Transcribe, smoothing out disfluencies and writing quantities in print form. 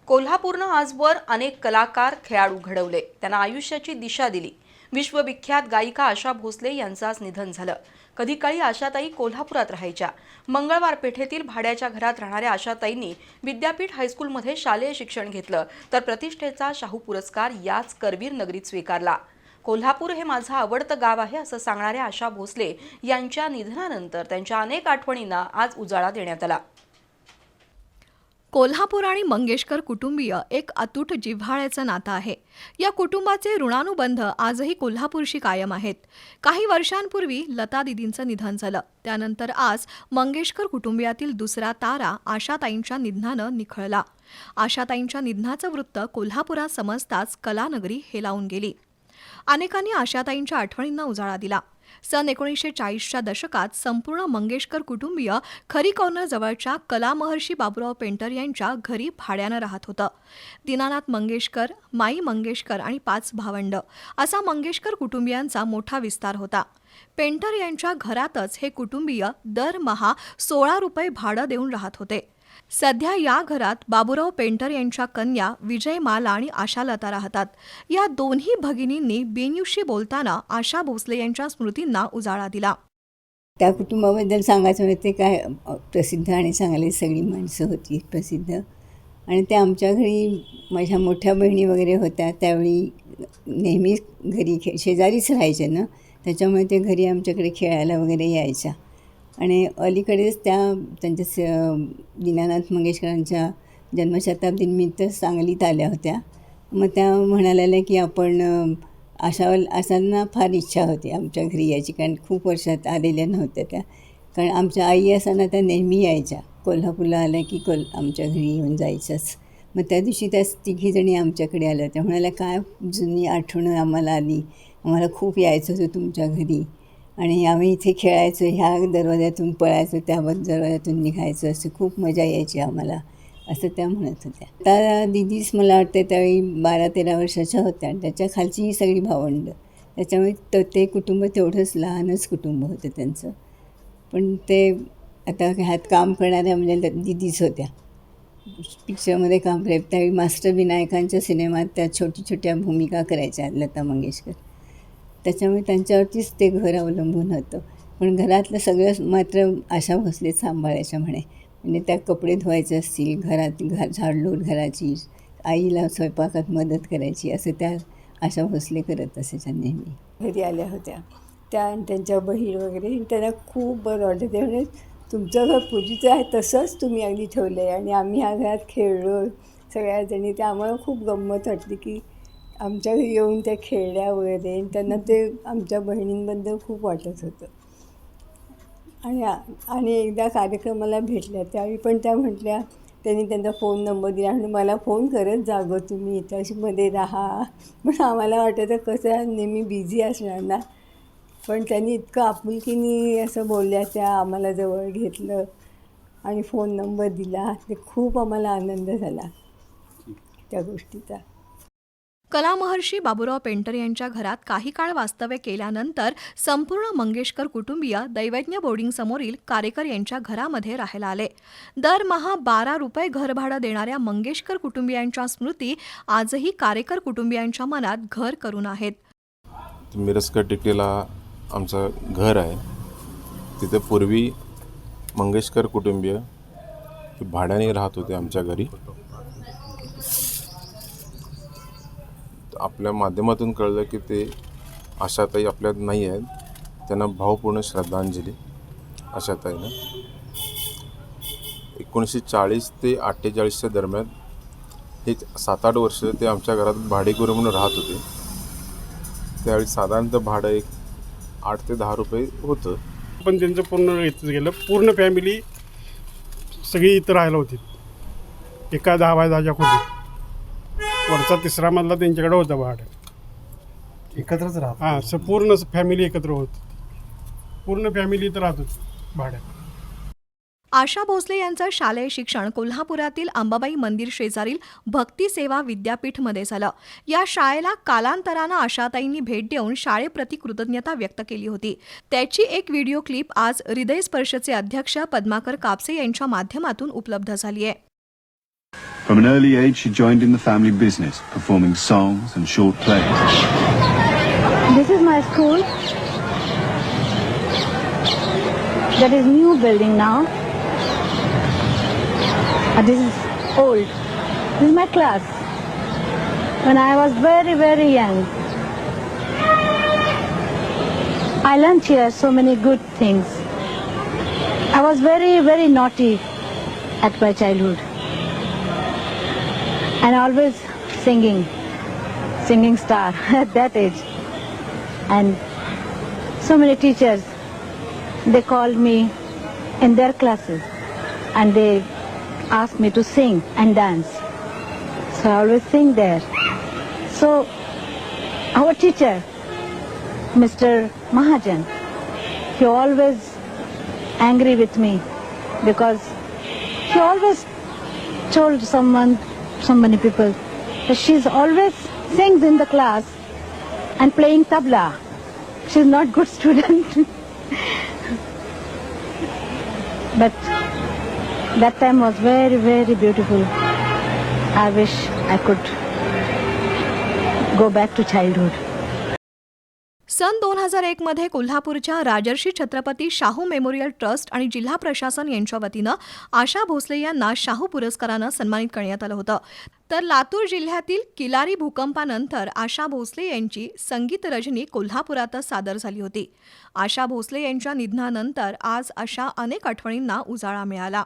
कोल्हापूरनं आजवर अनेक कलाकार खेळाडू घडवले, त्यांना आयुष्याची दिशा दिली। विश्वविख्यात गायिका आशा भोसले यांचं आज निधन झालं। कधी काळी आशाताई कोल्हापुरात राहायच्या। मंगळवार पेठेतील भाड्याच्या घरात राहणाऱ्या आशाताईंनी विद्यापीठ हायस्कूलमध्ये शालेय शिक्षण घेतलं, तर प्रतिष्ठेचा शाहू पुरस्कार याच करवीर नगरीत स्वीकारला। कोल्हापूर हे माझं आवडतं गाव आहे असं सांगणाऱ्या आशा भोसले यांच्या निधनानंतर त्यांच्या अनेक आठवणींना आज उजाळा देण्यात आला। कोल्हापूर आणि मंगेशकर कुटुंबीय एक अतूट जिव्हाळ्याचं नातं आहे। या कुटुंबाचे ऋणानुबंध आजही कोल्हापूरशी कायम आहेत। काही वर्षांपूर्वी लता दीदींचं निधन झालं, त्यानंतर आज मंगेशकर कुटुंबियातील दुसरा तारा आशाताईंच्या निधनानं निखळला। आशाताईंच्या निधनाचं वृत्त कोल्हापुरात समजताच कलानगरी हेलावून गेली। अनेकांनी आशाताईंच्या आठवणींना उजाळा दिला। सन 1940च्या दशकात संपूर्ण मंगेशकर कुटुंबीय खरी कॉर्नर जवळच्या कलामहर्षी बाबूराव पेंटर यांच्या घरी भाड्यानं राहत होतं। दीनानाथ मंगेशकर, माई मंगेशकर आणि 5 भावंड असा मंगेशकर कुटुंबियांचा मोठा विस्तार होता। पेंटर यांच्या घरातच हे कुटुंबीय दरमहा 16 रुपये भाडं देऊन राहत होते। सध्या या घरात बाबूराव पेंटर यांच्या कन्या विजयमाला आणि आशालता राहतात। या दोन्ही भगिनींनी बीन्यूजशी बोलताना आशा भोसले यांच्या स्मृतींना उजाळा दिला। त्या कुटुंबाबद्दल सांगायचं म्हणजे काय प्रसिद्ध आणि चांगली सगळी माणसं होती प्रसिद्ध, आणि त्या आमच्या घरी माझ्या मोठ्या बहिणी वगैरे होत्या, त्यावेळी नेहमी घरी शेजारीच राहायचे ना, त्याच्यामुळे ते घरी आमच्याकडे खेळायला वगैरे यायच्या। आणि अलीकडेच त्यांच्या दीनानाथ मंगेशकरांच्या जन्मशताब्दीनिमित्त सांगलीत आल्या होत्या। मग त्या म्हणाल्या की आपण अशांना फार इच्छा होती आमच्या घरी यायची, कारण खूप वर्षात आलेल्या नव्हत्या त्या, कारण आमच्या आई असताना त्या नेहमी यायच्या। कोल्हापूरला आल्या की आमच्या घरी येऊन जायच्याच। मग त्या दिवशी त्या तिघीजणी आमच्याकडे आल्या, त्या म्हणाल्या काय जुनी आठवणं आम्हाला आली, आम्हाला खूप यायचं होतं तुमच्या घरी, आणि आम्ही इथे खेळायचो, ह्या दरवाज्यातून पळायचो, त्या दरवाज्यातून निघायचो, असं खूप मजा यायची आम्हाला, असं त्या म्हणत होत्या। त्या दिदीच मला वाटते त्यावेळी 12-13 वर्षाच्या होत्या, आणि त्याच्या खालची ही सगळी भावंड, त्याच्यामुळे ते कुटुंब तेवढंच लहानच कुटुंब होतं त्यांचं। पण ते आता ह्यात काम करणाऱ्या म्हणजे दिदीच होत्या, पिक्चरमध्ये काम करायचं। त्यावेळी मास्टर विनायकांच्या सिनेमात त्या छोट्या भूमिका करायच्या लता मंगेशकर, त्याच्यामुळे त्यांच्यावरतीच ते घर अवलंबून होतं। पण घरातलं सगळं मात्र आशा भोसले सांभाळायच्या म्हणे, म्हणजे त्या कपडे धुवायचे असतील, झाडलोट घराची, आईला स्वयंपाकात मदत करायची, असं त्या आशा भोसले करत असायच्या नेहमी। घरी आल्या होत्या त्या, त्यांच्या बहीण वगैरे, त्यांना खूप बरं वाटतं। ते म्हणजे तुमचं घर पूर्वीचं आहे तसंच तुम्ही अगदी ठेवलं आहे, आणि आम्ही ह्या घरात खेळलो सगळ्याजणी, ते आम्हाला खूप गंमत वाटली की आमच्या घरी येऊन त्या खेळल्या वगैरे, त्यांना ते आमच्या बहिणींबद्दल खूप वाटत होतं। आणि एकदा कार्यक्रमाला भेटल्या त्यावेळी पण त्या म्हटल्या, त्यांनी त्यांचा फोन नंबर दिला आणि मला फोन करत जा गं तुम्ही इथं राहा, पण आम्हाला वाटायचं कसं नेहमी बिझी असणार ना, पण त्यांनी इतकं आपुलकीने असं बोलल्या, त्या आम्हाला जवळ घेतलं आणि फोन नंबर दिला, ते खूप आम्हाला आनंद झाला त्या गोष्टीचा। कलामहर्षी बाबूराव पेंटर यांच्या घरात काही काळ वास्तव्य केल्यानंतर संपूर्ण मंगेशकर कुटुंबीय दैवज्ञ बोर्डिंग समोरील कारेकर यांच्या घरामध्ये राहायला आले। दरमहा 12 रुपये घरभाडं देणाऱ्या मंगेशकर कुटुंबियांच्या स्मृती आजही कारेकर कुटुंबियांच्या मनात घर करून आहेत। मिरजकर टिकलेला आमचं घर आहे, तिथे पूर्वी मंगेशकर कुटुंबीय भाड्याने राहत होते आमच्या घरी। आपल्या माध्यमातून कळलं की ते आशाताई आपल्यात नाही आहेत, त्यांना भावपूर्ण श्रद्धांजली आशाताईंना। 1940 ते 48च्या दरम्यान हे 7-8 वर्ष ते आमच्या घरात भाडेकरू म्हणून राहत होते। त्यावेळी साधारणतः भाडं एक 8 ते 10 रुपये होतं। पण त्यांचं पूर्ण इथं गेलं, पूर्ण फॅमिली सगळी इथं राहायला होती, एका 10 बाय 10च्या खोलीत। वरचा 3रा मजला त्यांच्याकडे होता भाडं, एकत्रच राहत। हां, पूर्ण फॅमिली एकत्र होती, पूर्ण फॅमिली इथं राहत होती भाड्यात। आशा भोसले यांचं शालेय शिक्षण कोल्हापुरातील अंबाबाई मंदिर शेजारील भक्ती सेवा विद्यापीठमध्ये झालं। या शाळेला कालांतरानं आशाताईंनी भेट देऊन शाळेप्रती कृतज्ञता व्यक्त केली होती। त्याची एक व्हिडिओ क्लिप आज हृदयस्पर्शचे अध्यक्ष पद्माकर कापसे यांच्या माध्यमातून उपलब्ध झाली आहे। From an early age, she joined in the family business, performing songs and short plays. This is my school. That is new building now. This is old. This is my class. When I was very, very young, I learned here so many good things. I was very, very naughty at my childhood. And always singing star at that age. And so many teachers, they called me in their classes and they asked me to sing and dance. So I always sing there. So our teacher, Mr. Mahajan, he always angry with me because he always told so many people that she's always sings in the class and playing tabla. She's not good student. But that time was very, very beautiful. I wish I could go back to childhood. सन 2001 मध्ये कोल्हापूरच्या Rajarshi Chhatrapati Shahu memorial trust आणि जिल्हा प्रशासन यांच्या वतीनं आशा भोसले यांना शाहू पुरस्कारानं सन्मानित करण्यात आलं होतं. तर लातूर जिल्ह्यातील किलारी भूकंपानंतर आशा भोसले यांची संगीत रजनी कोल्हापुरातच सादर झाली होती. आशा भोसले यांच्या निधनानंतर आज अशा अनेक आठवणींना उजाळा मिळाला.